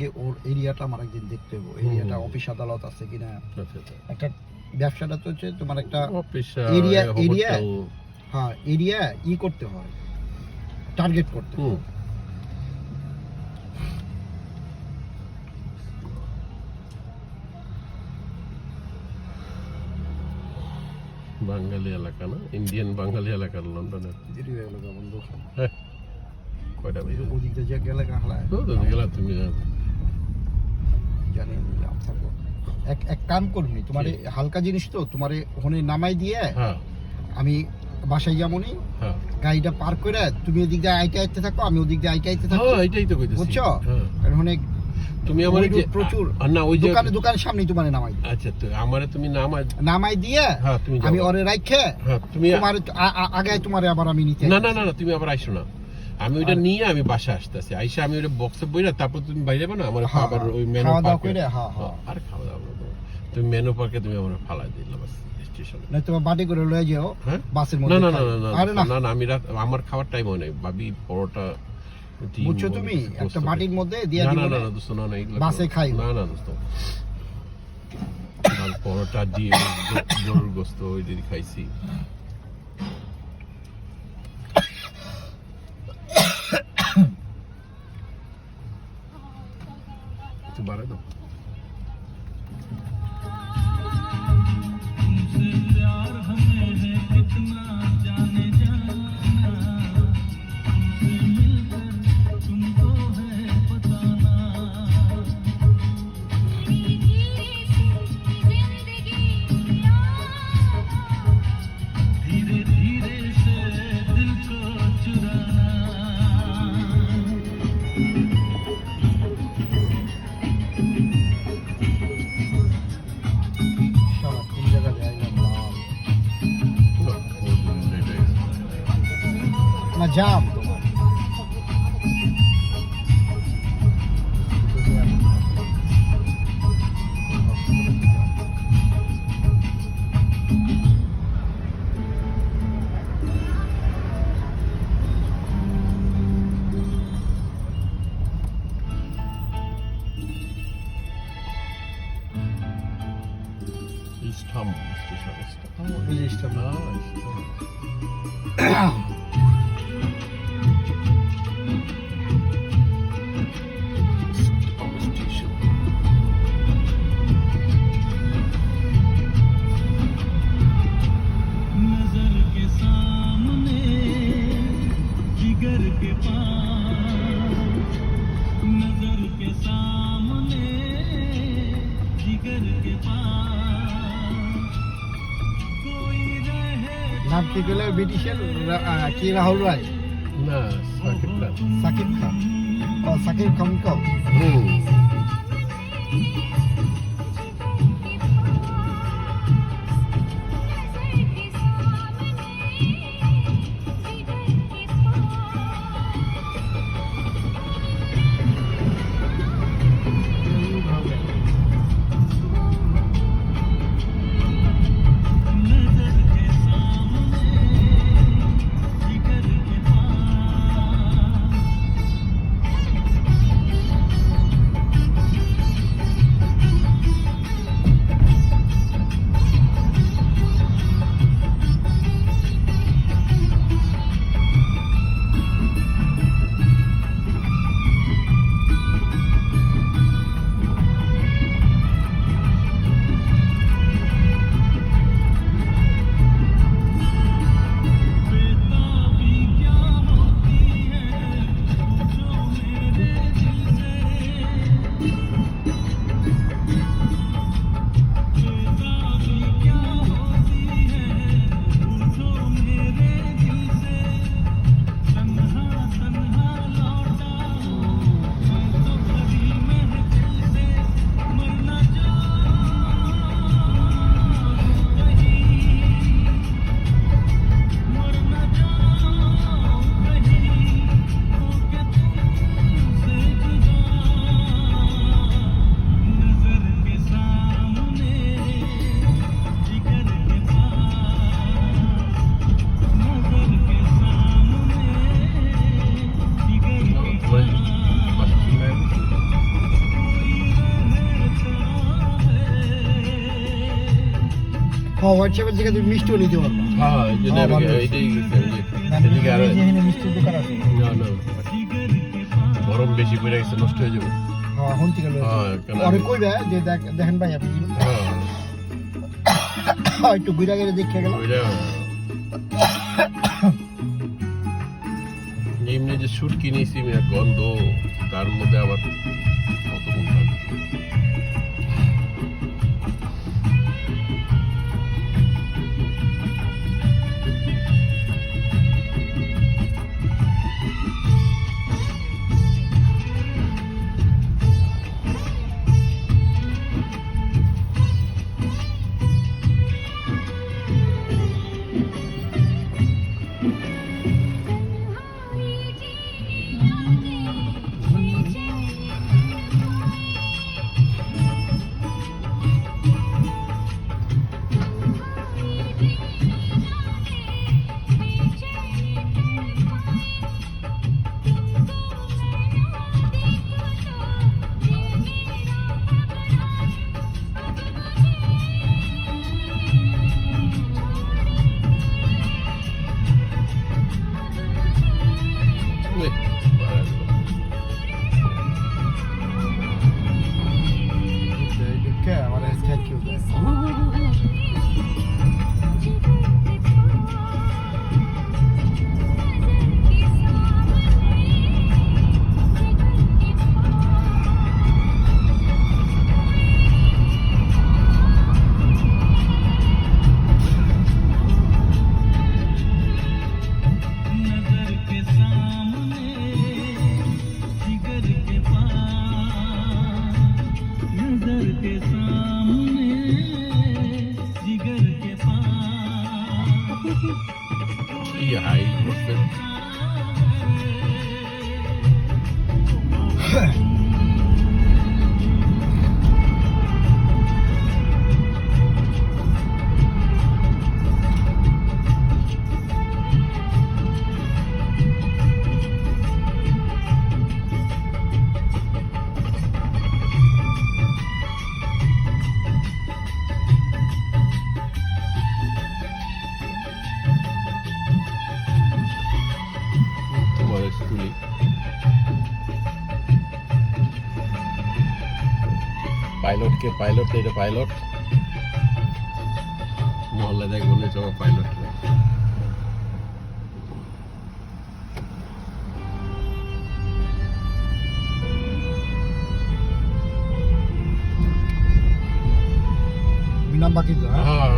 আগে ওর এরিয়াটা আমার একদিন দেখতে হবে, এরিয়াটা অফিস আদালত আছে কিনা। একটা ব্যবসাটা তো হচ্ছে তোমার একটা এরিয়া হ্যাঁ এরিয়া করতে হয়, টার্গেট করতে হয়। বাঙালি এলাকা না, ইন্ডিয়ান বাঙালি এলাকা লন্ডনের। এলাকা বন্ধু কয়টা ভাই ওদিক দিয়ে গেলে হালায় গেলা তুমি জানি থাকবো। এক কাম করবি, তোমার হালকা জিনিস তো তোমার ওখানে নামাই দিয়ে আমি বাসায় যাবনি, গাড়িটা পার করে তুমি ওদিক দিয়ে আইতে আইতে থাকো, আমি ওদিক দিয়ে আইতে আইতে থাকো। এটাই তো কইতেছি, বুঝছো? ওখানে তুমি আমার প্রচুর না ওই দোকানের সামনে তোমার নামাই। আচ্ছা, তো আমারে তুমি নামাই দিয়ে আমি ওরে রাখে তুমি তোমার আগে তোমারে আবার আমি নিতে। না না না তুমি আবার আইসো না, আমি ওইটা নিয়ে আমি বাসা আসতেছি, আইসা আমি ওটা বক্সে বইরা তারপর তুমি বাইরে যাবে না আমার আবার ওই মেনু পার্কে। আর খাওয়া দাওয়া তুমি মেনু পার্কে তুমি আমার ফালাই দিলা বাস স্টেশনে, না তোমার বাড়ি করে লয়ে যাও বাসের মধ্যে। না না না না না আমি আমার খাওয়ার টাইম হয় নাই, ভাবি পরোটা বুঝছো তুমি একটা বাটির মধ্যে দিয়ে দিও। দিও। না না না দোস্ত, না না এগুলো বাসে খাই না না দোস্ত, আমি পরোটা দিয়ে গরুর গোশত ওই দিন খাইছি। একটু বাড়াই দাও। না জাম তোমার Istam station. Istam. নাম কি গেলে ব্রিটিশের কি রাহুল রায় না সাকিব খান ও সাকিব খান কো হ্যাঁ হোয়াটসঅ্যাপের থেকে তুমি মিষ্টিও নিতে পারবা। হ্যাঁ এই জন্য হ্যাঁ, আমি ভালো এইটাই মানে এদিকে আরো যেখানে মিষ্টির দোকান আছে না না গরম বেশি পড়ে গেছে নষ্ট হয়ে যাবে। হ্যাঁ হন থেকে হ্যাঁ কেন পরে কইবে যে দেখেন ভাই আপনি হ্যাঁ একটু ঘুরে গেলে দেখে গেল। এমনি যে শুট কিনেছি গন্ধ তার মধ্যে আবার কত গুণ থাকে। আমার থ্যাংক ইউ কি হাই করছে তোমার স্কুলে পাইলট কে পাইলট এটা পাইলট মহল্লা দেখ বলে তোমার পাইলট নাম্বার কিন্তু হ্যাঁ